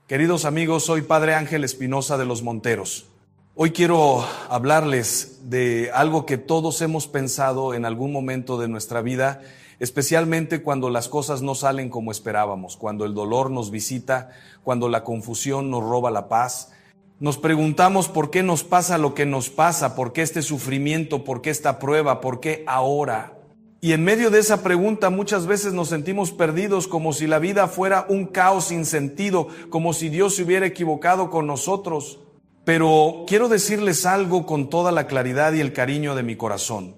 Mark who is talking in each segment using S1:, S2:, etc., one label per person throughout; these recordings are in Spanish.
S1: Queridos amigos, soy Padre Ángel Espinosa de los Monteros. Hoy quiero hablarles de algo que todos hemos pensado en algún momento de nuestra vida, especialmente cuando las cosas no salen como esperábamos, cuando el dolor nos visita, cuando la confusión nos roba la paz. Nos preguntamos por qué nos pasa lo que nos pasa, por qué este sufrimiento, por qué esta prueba, por qué ahora. Y en medio de esa pregunta muchas veces nos sentimos perdidos, como si la vida fuera un caos sin sentido, como si Dios se hubiera equivocado con nosotros. Pero quiero decirles algo con toda la claridad y el cariño de mi corazón.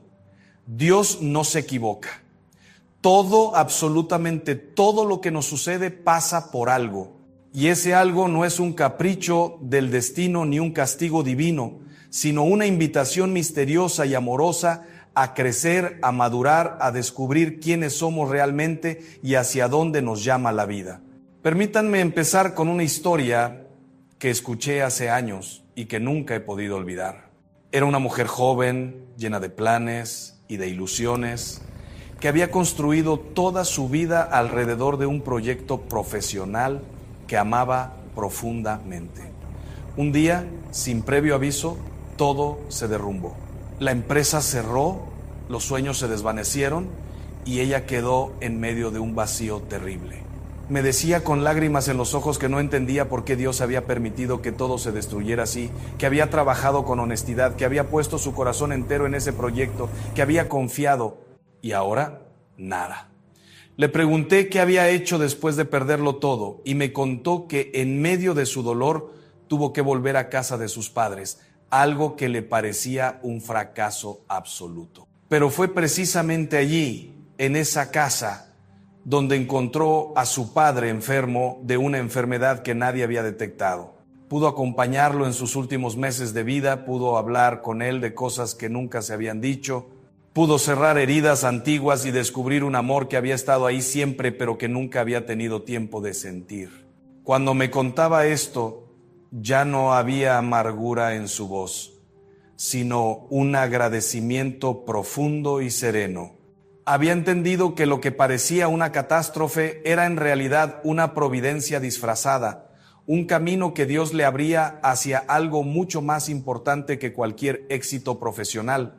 S1: Dios no se equivoca. Todo, absolutamente todo lo que nos sucede pasa por algo. Y ese algo no es un capricho del destino ni un castigo divino, sino una invitación misteriosa y amorosa a crecer, a madurar, a descubrir quiénes somos realmente y hacia dónde nos llama la vida. Permítanme empezar con una historia que escuché hace años y que nunca he podido olvidar. Era una mujer joven, llena de planes y de ilusiones, que había construido toda su vida alrededor de un proyecto profesional que amaba profundamente. Un día, sin previo aviso, todo se derrumbó. La empresa cerró, los sueños se desvanecieron y ella quedó en medio de un vacío terrible. Me decía con lágrimas en los ojos que no entendía por qué Dios había permitido que todo se destruyera así, que había trabajado con honestidad, que había puesto su corazón entero en ese proyecto, que había confiado y ahora nada. Le pregunté qué había hecho después de perderlo todo y me contó que en medio de su dolor tuvo que volver a casa de sus padres, algo que le parecía un fracaso absoluto. Pero fue precisamente allí, en esa casa, donde encontró a su padre enfermo de una enfermedad que nadie había detectado. Pudo acompañarlo en sus últimos meses de vida, pudo hablar con él de cosas que nunca se habían dicho, pudo cerrar heridas antiguas y descubrir un amor que había estado ahí siempre, pero que nunca había tenido tiempo de sentir. Cuando me contaba esto, ya no había amargura en su voz, sino un agradecimiento profundo y sereno. Había entendido que lo que parecía una catástrofe era en realidad una providencia disfrazada, un camino que Dios le abría hacia algo mucho más importante que cualquier éxito profesional.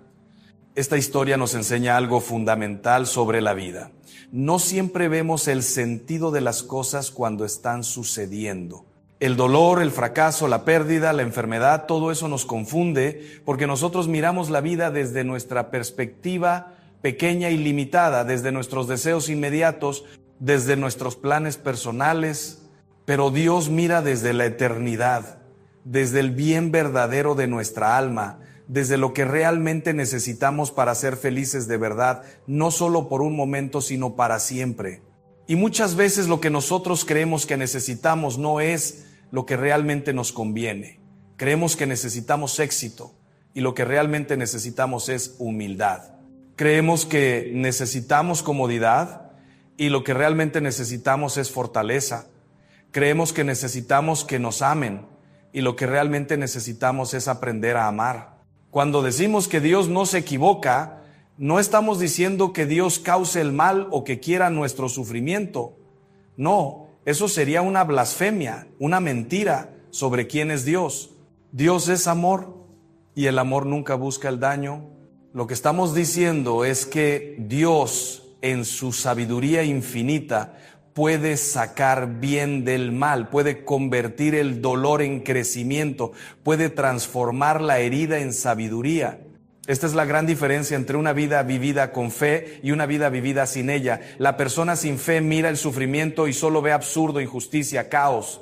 S1: Esta historia nos enseña algo fundamental sobre la vida. No siempre vemos el sentido de las cosas cuando están sucediendo. El dolor, el fracaso, la pérdida, la enfermedad, todo eso nos confunde porque nosotros miramos la vida desde nuestra perspectiva pequeña y limitada, desde nuestros deseos inmediatos, desde nuestros planes personales, pero Dios mira desde la eternidad, desde el bien verdadero de nuestra alma, desde lo que realmente necesitamos para ser felices de verdad, no solo por un momento, sino para siempre. Y muchas veces lo que nosotros creemos que necesitamos no es lo que realmente nos conviene. Creemos que necesitamos éxito y lo que realmente necesitamos es humildad. Creemos que necesitamos comodidad y lo que realmente necesitamos es fortaleza. Creemos que necesitamos que nos amen y lo que realmente necesitamos es aprender a amar. Cuando decimos que Dios no se equivoca, no estamos diciendo que Dios cause el mal o que quiera nuestro sufrimiento. No, eso sería una blasfemia, una mentira sobre quién es Dios. Dios es amor y el amor nunca busca el daño. Lo que estamos diciendo es que Dios, en su sabiduría infinita, puede sacar bien del mal, puede convertir el dolor en crecimiento, puede transformar la herida en sabiduría. Esta es la gran diferencia entre una vida vivida con fe y una vida vivida sin ella. La persona sin fe mira el sufrimiento y solo ve absurdo, injusticia, caos.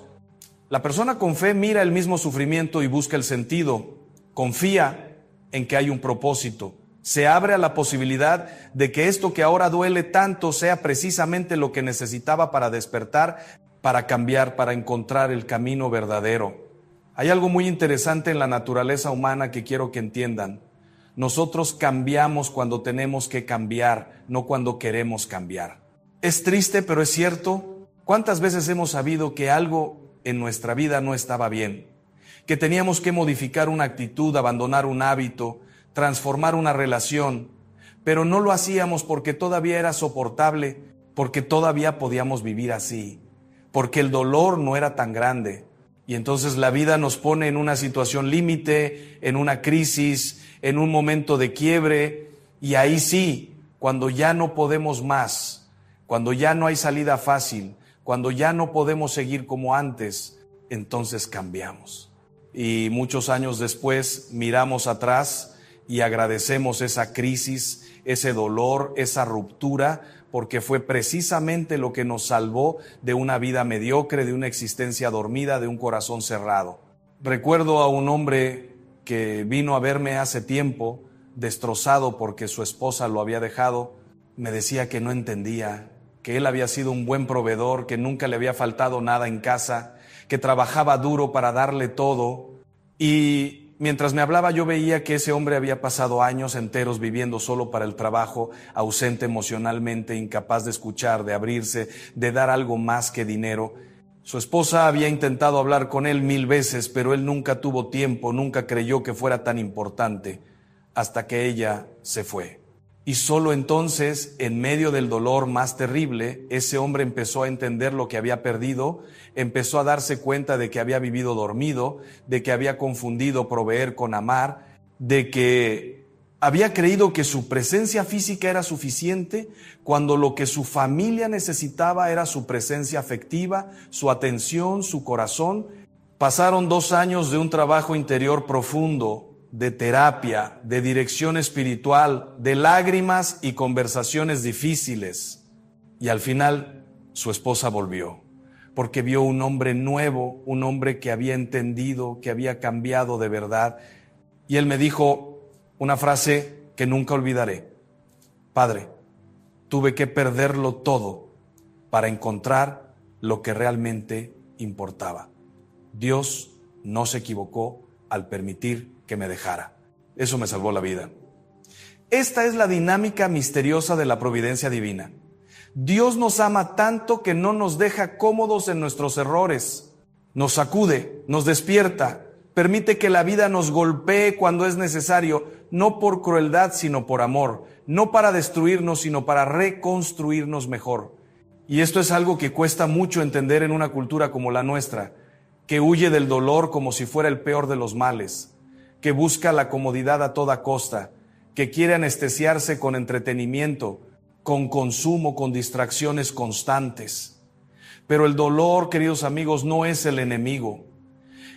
S1: La persona con fe mira el mismo sufrimiento y busca el sentido. Confía en que hay un propósito. Se abre a la posibilidad de que esto que ahora duele tanto sea precisamente lo que necesitaba para despertar, para cambiar, para encontrar el camino verdadero. Hay algo muy interesante en la naturaleza humana que quiero que entiendan. Nosotros cambiamos cuando tenemos que cambiar, no cuando queremos cambiar. Es triste, pero es cierto. ¿Cuántas veces hemos sabido que algo en nuestra vida no estaba bien? Que teníamos que modificar una actitud, abandonar un hábito, transformar una relación, pero no lo hacíamos porque todavía era soportable, porque todavía podíamos vivir así, porque el dolor no era tan grande. Y entonces la vida nos pone en una situación límite, en una crisis, en un momento de quiebre, y ahí sí, cuando ya no podemos más, cuando ya no hay salida fácil, cuando ya no podemos seguir como antes, entonces cambiamos. Y muchos años después miramos atrás y agradecemos esa crisis, ese dolor, esa ruptura, porque fue precisamente lo que nos salvó de una vida mediocre, de una existencia dormida, de un corazón cerrado. Recuerdo a un hombre que vino a verme hace tiempo, destrozado porque su esposa lo había dejado. Me decía que no entendía, que él había sido un buen proveedor, que nunca le había faltado nada en casa, que trabajaba duro para darle todo. Y mientras me hablaba yo veía que ese hombre había pasado años enteros viviendo solo para el trabajo, ausente emocionalmente, incapaz de escuchar, de abrirse, de dar algo más que dinero. Su esposa había intentado hablar con él 1000 veces, pero él nunca tuvo tiempo, nunca creyó que fuera tan importante, hasta que ella se fue. Y solo entonces, en medio del dolor más terrible, ese hombre empezó a entender lo que había perdido, empezó a darse cuenta de que había vivido dormido, de que había confundido proveer con amar, de que había creído que su presencia física era suficiente, cuando lo que su familia necesitaba era su presencia afectiva, su atención, su corazón. Pasaron 2 años de un trabajo interior profundo, de terapia, de dirección espiritual, de lágrimas y conversaciones difíciles. Y al final, su esposa volvió, porque vio un hombre nuevo, un hombre que había entendido, que había cambiado de verdad. Y él me dijo una frase que nunca olvidaré: Padre, tuve que perderlo todo para encontrar lo que realmente importaba. Dios no se equivocó al permitir que me dejara. Eso me salvó la vida. Esta es la dinámica misteriosa de la providencia divina. Dios nos ama tanto que no nos deja cómodos en nuestros errores. Nos sacude, nos despierta, permite que la vida nos golpee cuando es necesario, no por crueldad, sino por amor, no para destruirnos, sino para reconstruirnos mejor. Y esto es algo que cuesta mucho entender en una cultura como la nuestra, que huye del dolor como si fuera el peor de los males, que busca la comodidad a toda costa, que quiere anestesiarse con entretenimiento, con consumo, con distracciones constantes. Pero el dolor, queridos amigos, no es el enemigo.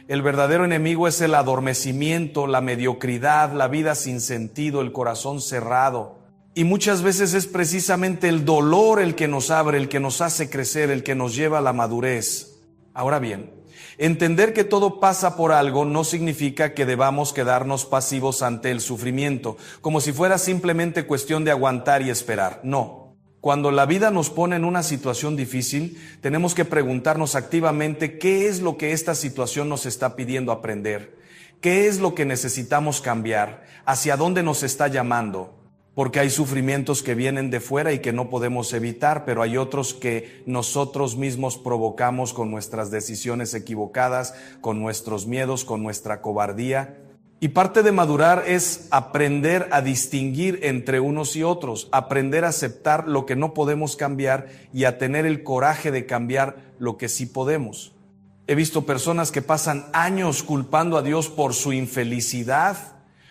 S1: El verdadero enemigo es el adormecimiento, la mediocridad, la vida sin sentido, el corazón cerrado. Y muchas veces es precisamente el dolor el que nos abre, el que nos hace crecer, el que nos lleva a la madurez. Ahora bien, entender que todo pasa por algo no significa que debamos quedarnos pasivos ante el sufrimiento, como si fuera simplemente cuestión de aguantar y esperar. No. Cuando la vida nos pone en una situación difícil, tenemos que preguntarnos activamente qué es lo que esta situación nos está pidiendo aprender, qué es lo que necesitamos cambiar, hacia dónde nos está llamando. Porque hay sufrimientos que vienen de fuera y que no podemos evitar, pero hay otros que nosotros mismos provocamos con nuestras decisiones equivocadas, con nuestros miedos, con nuestra cobardía. Y parte de madurar es aprender a distinguir entre unos y otros, aprender a aceptar lo que no podemos cambiar y a tener el coraje de cambiar lo que sí podemos. He visto personas que pasan años culpando a Dios por su infelicidad,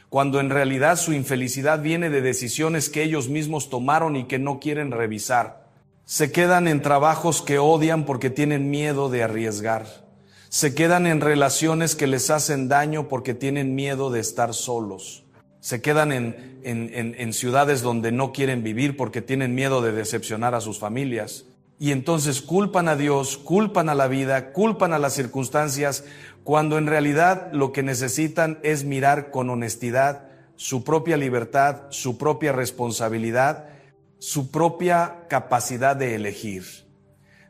S1: cuando en realidad su infelicidad viene de decisiones que ellos mismos tomaron y que no quieren revisar. Se quedan en trabajos que odian porque tienen miedo de arriesgar. Se quedan en relaciones que les hacen daño porque tienen miedo de estar solos. Se quedan en ciudades donde no quieren vivir porque tienen miedo de decepcionar a sus familias. Y entonces culpan a Dios, culpan a la vida, culpan a las circunstancias, cuando en realidad lo que necesitan es mirar con honestidad su propia libertad, su propia responsabilidad, su propia capacidad de elegir.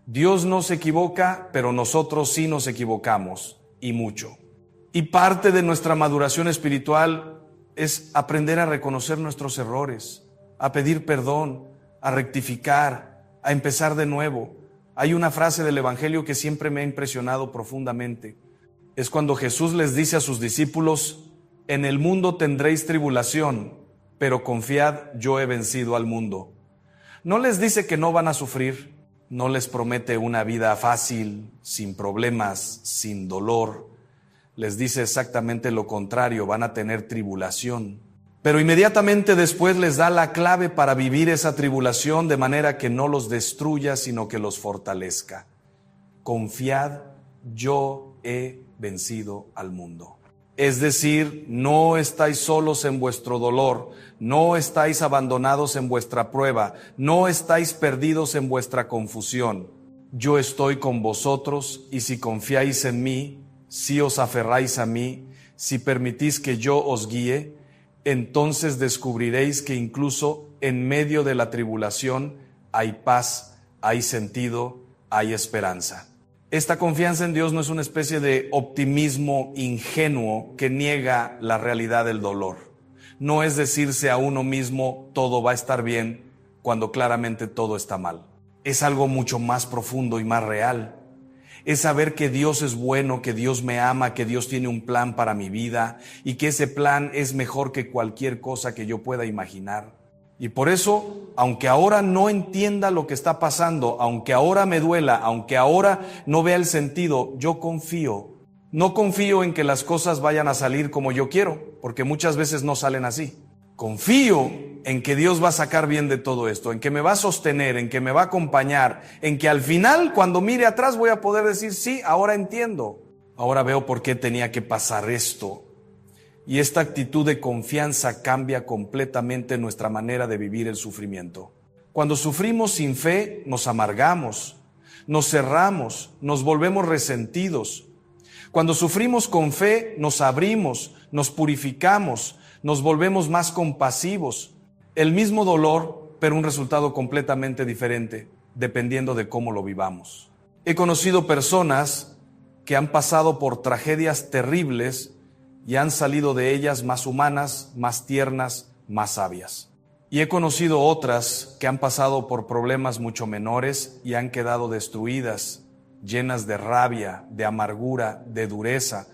S1: Dios no se equivoca, pero nosotros sí nos equivocamos, y mucho. Y parte de nuestra maduración espiritual es aprender a reconocer nuestros errores, a pedir perdón, a rectificar, a empezar de nuevo. Hay una frase del Evangelio que siempre me ha impresionado profundamente. Es cuando Jesús les dice a sus discípulos: en el mundo tendréis tribulación, pero confiad, yo he vencido al mundo. No les dice que no van a sufrir, no les promete una vida fácil, sin problemas, sin dolor. Les dice exactamente lo contrario, van a tener tribulación. Pero inmediatamente después les da la clave para vivir esa tribulación de manera que no los destruya, sino que los fortalezca. Confiad, yo he vencido al mundo. Es decir, no estáis solos en vuestro dolor, no estáis abandonados en vuestra prueba, no estáis perdidos en vuestra confusión. Yo estoy con vosotros, y si confiáis en mí, si os aferráis a mí, si permitís que yo os guíe, entonces descubriréis que incluso en medio de la tribulación hay paz, hay sentido, hay esperanza. Esta confianza en Dios no es una especie de optimismo ingenuo que niega la realidad del dolor. No es decirse a uno mismo todo va a estar bien cuando claramente todo está mal. Es algo mucho más profundo y más real. Es saber que Dios es bueno, que Dios me ama, que Dios tiene un plan para mi vida y que ese plan es mejor que cualquier cosa que yo pueda imaginar. Y por eso, aunque ahora no entienda lo que está pasando, aunque ahora me duela, aunque ahora no vea el sentido, yo confío. No confío en que las cosas vayan a salir como yo quiero, porque muchas veces no salen así. Confío en que Dios va a sacar bien de todo esto, en que me va a sostener, en que me va a acompañar, en que al final, cuando mire atrás, voy a poder decir, sí, ahora entiendo. Ahora veo por qué tenía que pasar esto. Y esta actitud de confianza cambia completamente nuestra manera de vivir el sufrimiento. Cuando sufrimos sin fe, nos amargamos, nos cerramos, nos volvemos resentidos. Cuando sufrimos con fe, nos abrimos, nos purificamos, nos volvemos más compasivos. El mismo dolor, pero un resultado completamente diferente, dependiendo de cómo lo vivamos. He conocido personas que han pasado por tragedias terribles y han salido de ellas más humanas, más tiernas, más sabias. Y he conocido otras que han pasado por problemas mucho menores y han quedado destruidas, llenas de rabia, de amargura, de dureza.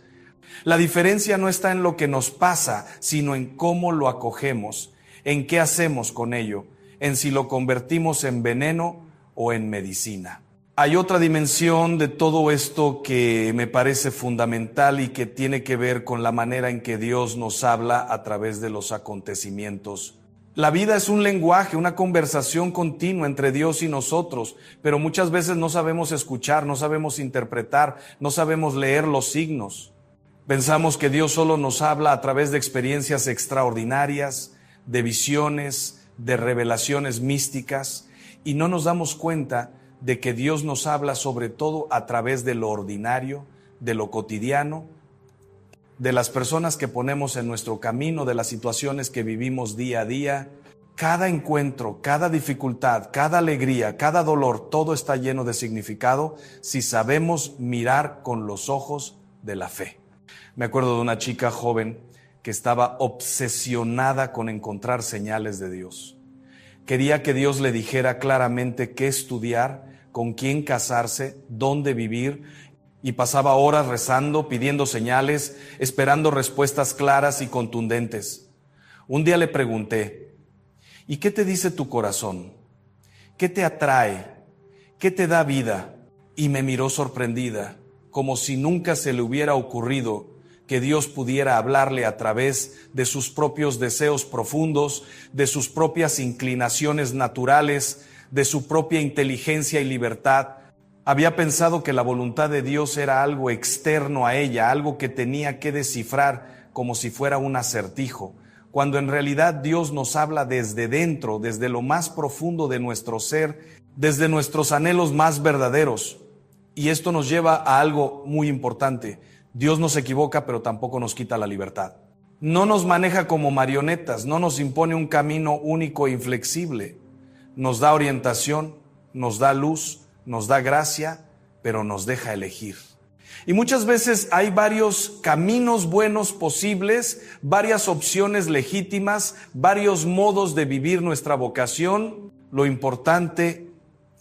S1: La diferencia no está en lo que nos pasa, sino en cómo lo acogemos, en qué hacemos con ello, en si lo convertimos en veneno o en medicina. Hay otra dimensión de todo esto que me parece fundamental y que tiene que ver con la manera en que Dios nos habla a través de los acontecimientos. La vida es un lenguaje, una conversación continua entre Dios y nosotros, pero muchas veces no sabemos escuchar, no sabemos interpretar, no sabemos leer los signos. Pensamos que Dios solo nos habla a través de experiencias extraordinarias, de visiones, de revelaciones místicas, y no nos damos cuenta de que Dios nos habla sobre todo a través de lo ordinario, de lo cotidiano, de las personas que ponemos en nuestro camino, de las situaciones que vivimos día a día. Cada encuentro, cada dificultad, cada alegría, cada dolor, todo está lleno de significado si sabemos mirar con los ojos de la fe. Me acuerdo de una chica joven que estaba obsesionada con encontrar señales de Dios. Quería que Dios le dijera claramente qué estudiar, con quién casarse, dónde vivir, y pasaba horas rezando, pidiendo señales, esperando respuestas claras y contundentes. Un día le pregunté, ¿y qué te dice tu corazón? ¿Qué te atrae? ¿Qué te da vida? Y me miró sorprendida, como si nunca se le hubiera ocurrido que Dios pudiera hablarle a través de sus propios deseos profundos, de sus propias inclinaciones naturales, de su propia inteligencia y libertad. Había pensado que la voluntad de Dios era algo externo a ella, algo que tenía que descifrar como si fuera un acertijo, cuando en realidad Dios nos habla desde dentro, desde lo más profundo de nuestro ser, desde nuestros anhelos más verdaderos. Y esto nos lleva a algo muy importante. Dios no se equivoca, pero tampoco nos quita la libertad. No nos maneja como marionetas, no nos impone un camino único e inflexible. Nos da orientación, nos da luz, nos da gracia, pero nos deja elegir. Y muchas veces hay varios caminos buenos posibles, varias opciones legítimas, varios modos de vivir nuestra vocación. Lo importante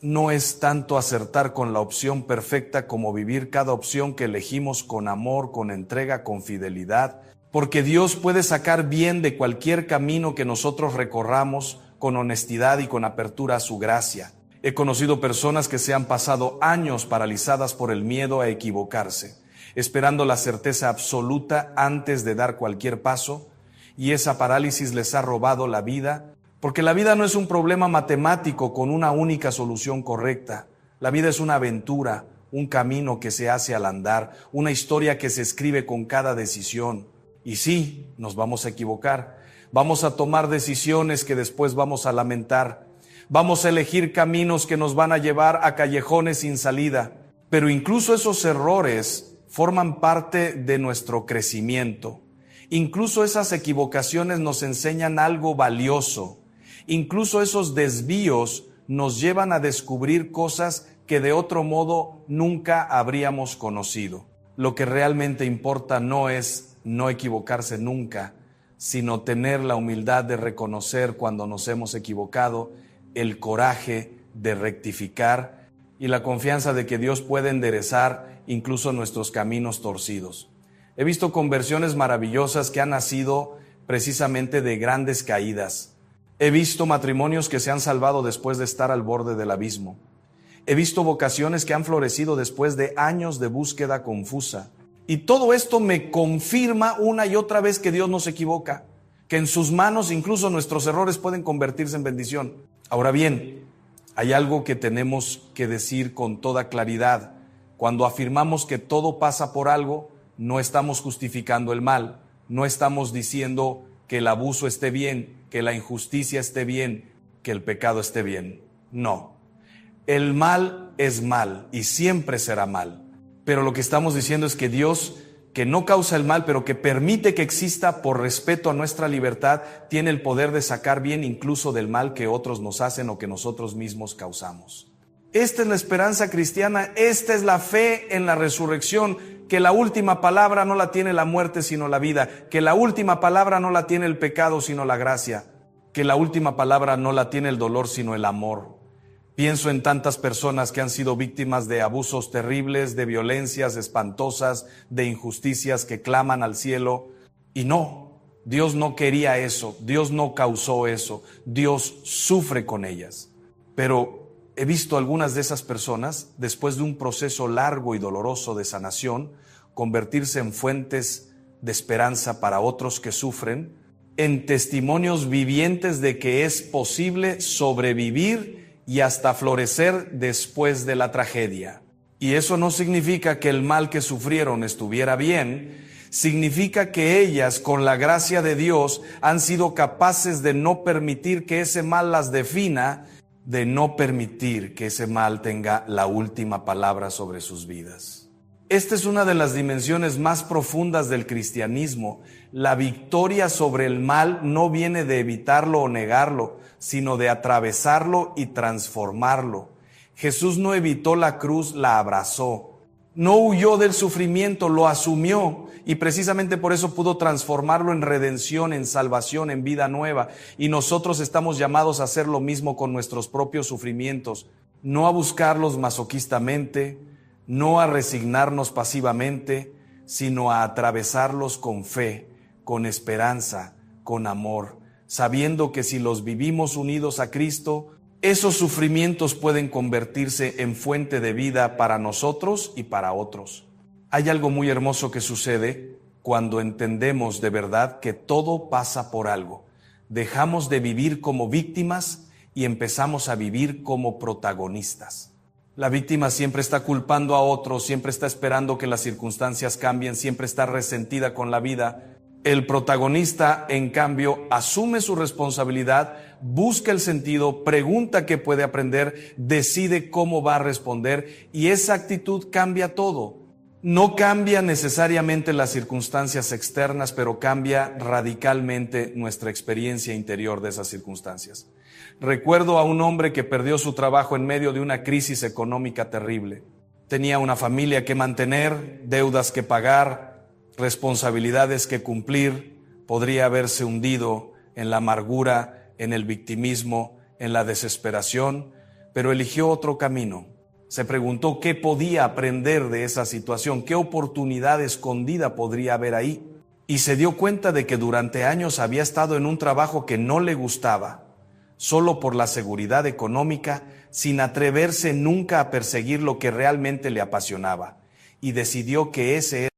S1: no es tanto acertar con la opción perfecta como vivir cada opción que elegimos con amor, con entrega, con fidelidad, porque Dios puede sacar bien de cualquier camino que nosotros recorramos con honestidad y con apertura a su gracia. He conocido personas que se han pasado años paralizadas por el miedo a equivocarse, esperando la certeza absoluta antes de dar cualquier paso, y esa parálisis les ha robado la vida, porque la vida no es un problema matemático con una única solución correcta. La vida es una aventura, un camino que se hace al andar, una historia que se escribe con cada decisión. Y sí, nos vamos a equivocar, vamos a tomar decisiones que después vamos a lamentar, vamos a elegir caminos que nos van a llevar a callejones sin salida, pero incluso esos errores forman parte de nuestro crecimiento. Incluso esas equivocaciones nos enseñan algo valioso. Incluso esos desvíos nos llevan a descubrir cosas que de otro modo nunca habríamos conocido. Lo que realmente importa no es no equivocarse nunca, sino tener la humildad de reconocer cuando nos hemos equivocado, el coraje de rectificar y la confianza de que Dios puede enderezar incluso nuestros caminos torcidos. He visto conversiones maravillosas que han nacido precisamente de grandes caídas. He visto matrimonios que se han salvado después de estar al borde del abismo. He visto vocaciones que han florecido después de años de búsqueda confusa. Y todo esto me confirma una y otra vez que Dios no se equivoca, que en sus manos incluso nuestros errores pueden convertirse en bendición. Ahora bien, hay algo que tenemos que decir con toda claridad. Cuando afirmamos que todo pasa por algo, no estamos justificando el mal, no estamos diciendo que el abuso esté bien, que la injusticia esté bien, que el pecado esté bien. No. El mal es mal y siempre será mal. Pero lo que estamos diciendo es que Dios, que no causa el mal, pero que permite que exista por respeto a nuestra libertad, tiene el poder de sacar bien incluso del mal que otros nos hacen o que nosotros mismos causamos. Esta es la esperanza cristiana, esta es la fe en la resurrección, que la última palabra no la tiene la muerte sino la vida, que la última palabra no la tiene el pecado sino la gracia, que la última palabra no la tiene el dolor sino el amor. Pienso en tantas personas que han sido víctimas de abusos terribles, de violencias espantosas, de injusticias que claman al cielo. Y no, Dios no quería eso, Dios no causó eso, Dios sufre con ellas. Pero he visto algunas de esas personas, después de un proceso largo y doloroso de sanación, convertirse en fuentes de esperanza para otros que sufren, en testimonios vivientes de que es posible sobrevivir y hasta florecer después de la tragedia. Y eso no significa que el mal que sufrieron estuviera bien, significa que ellas, con la gracia de Dios, han sido capaces de no permitir que ese mal las defina, de no permitir que ese mal tenga la última palabra sobre sus vidas. Esta es una de las dimensiones más profundas del cristianismo. La victoria sobre el mal no viene de evitarlo o negarlo, sino de atravesarlo y transformarlo. Jesús no evitó la cruz, la abrazó. No huyó del sufrimiento, lo asumió, y precisamente por eso pudo transformarlo en redención, en salvación, en vida nueva. Y nosotros estamos llamados a hacer lo mismo con nuestros propios sufrimientos, no a buscarlos masoquistamente, no a resignarnos pasivamente, sino a atravesarlos con fe, con esperanza, con amor, sabiendo que si los vivimos unidos a Cristo, esos sufrimientos pueden convertirse en fuente de vida para nosotros y para otros. Hay algo muy hermoso que sucede cuando entendemos de verdad que todo pasa por algo. Dejamos de vivir como víctimas y empezamos a vivir como protagonistas. La víctima siempre está culpando a otros, siempre está esperando que las circunstancias cambien, siempre está resentida con la vida. El protagonista, en cambio, asume su responsabilidad, busca el sentido, pregunta qué puede aprender, decide cómo va a responder, y esa actitud cambia todo. No cambia necesariamente las circunstancias externas, pero cambia radicalmente nuestra experiencia interior de esas circunstancias. Recuerdo a un hombre que perdió su trabajo en medio de una crisis económica terrible. Tenía una familia que mantener, deudas que pagar, responsabilidades que cumplir. Podría haberse hundido en la amargura, en el victimismo, en la desesperación, pero eligió otro camino. Se preguntó qué podía aprender de esa situación, qué oportunidad escondida podría haber ahí. Y se dio cuenta de que durante años había estado en un trabajo que no le gustaba. Solo por la seguridad económica sin atreverse nunca a perseguir lo que realmente le apasionaba, y decidió que ese